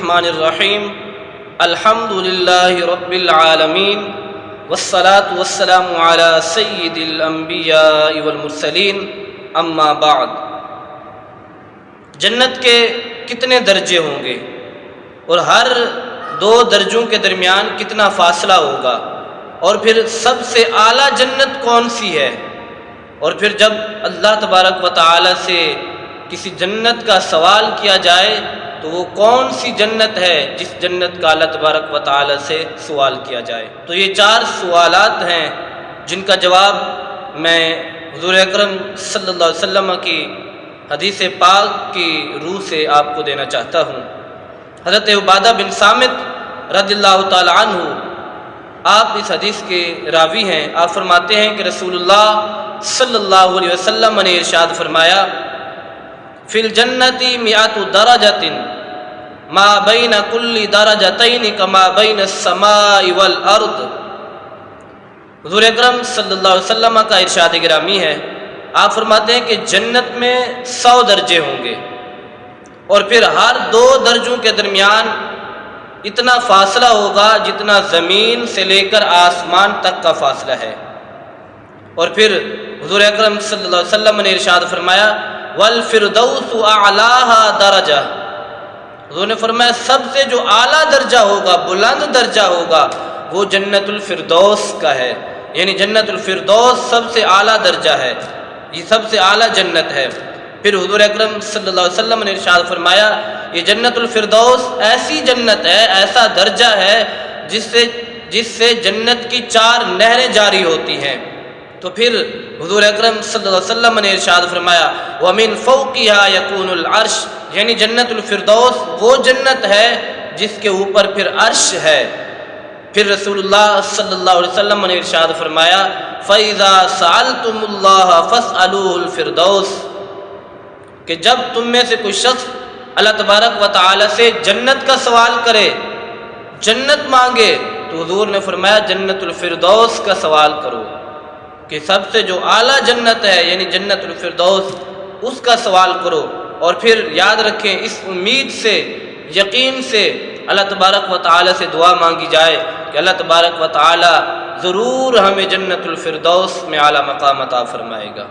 الرحمن الرحیم الحمد للہ رب العالمین والصلاة والسلام علی سید الانبیاء والمرسلین اما بعد۔ جنت کے کتنے درجے ہوں گے اور ہر دو درجوں کے درمیان کتنا فاصلہ ہوگا، اور پھر سب سے اعلیٰ جنت کون سی ہے، اور پھر جب اللہ تبارک و تعالی سے کسی جنت کا سوال کیا جائے تو وہ کون سی جنت ہے جس جنت کا اللہ تبارک و تعالی سے سوال کیا جائے۔ تو یہ 4 سوالات ہیں جن کا جواب میں حضور اکرم صلی اللہ علیہ وسلم کی حدیث پاک کی روح سے آپ کو دینا چاہتا ہوں۔ حضرت عبادہ بن صامت رضی اللہ تعالی عنہ آپ اس حدیث کے راوی ہیں۔ آپ فرماتے ہیں کہ رسول اللہ صلی اللہ علیہ وسلم نے ارشاد فرمایا، فی الجنت مئات درجۃ ما بین کل درجتین کما بین السماء والارض۔ حضور اکرم صلی اللہ علیہ وسلم کا ارشاد گرامی ہے، آپ فرماتے ہیں کہ جنت میں 100 درجے ہوں گے، اور پھر ہر 2 درجوں کے درمیان اتنا فاصلہ ہوگا جتنا زمین سے لے کر آسمان تک کا فاصلہ ہے۔ اور پھر حضور اکرم صلی اللہ علیہ وسلم نے ارشاد فرمایا، والفردوس اعلیٰ درجہ۔ حضور نے فرمایا سب سے جو اعلیٰ درجہ ہوگا، بلند درجہ ہوگا، وہ جنت الفردوس کا ہے، یعنی جنت الفردوس سب سے اعلیٰ درجہ ہے، یہ سب سے اعلیٰ جنت ہے۔ پھر حضور اکرم صلی اللہ علیہ وسلم نے ارشاد فرمایا، یہ جنت الفردوس ایسی جنت ہے، ایسا درجہ ہے جس سے جنت کی 4 نہریں جاری ہوتی ہیں۔ تو پھر حضور اکرم صلی اللہ علیہ وسلم نے ارشاد فرمایا، وَمِن فَوْقِهَا يَكُونُ الْعَرْشُ، یعنی جنت الفردوس وہ جنت ہے جس کے اوپر پھر عرش ہے۔ پھر رسول اللہ صلی اللہ علیہ وسلم نے ارشاد فرمایا، فَإِذَا سَأَلْتُمُ اللَّهَ فَاسْأَلُوهُ الْفِرْدَوْسَ، کہ جب تم میں سے کوئی شخص اللہ تبارک و تعالی سے جنت کا سوال کرے، جنت مانگے، تو حضور نے فرمایا جنت الفردوس کا سوال کرو، کہ سب سے جو اعلیٰ جنت ہے یعنی جنت الفردوس اس کا سوال کرو۔ اور پھر یاد رکھیں، اس امید سے، یقین سے اللہ تبارک و تعالی سے دعا مانگی جائے کہ اللہ تبارک و تعالی ضرور ہمیں جنت الفردوس میں اعلیٰ مقام عطا فرمائے گا۔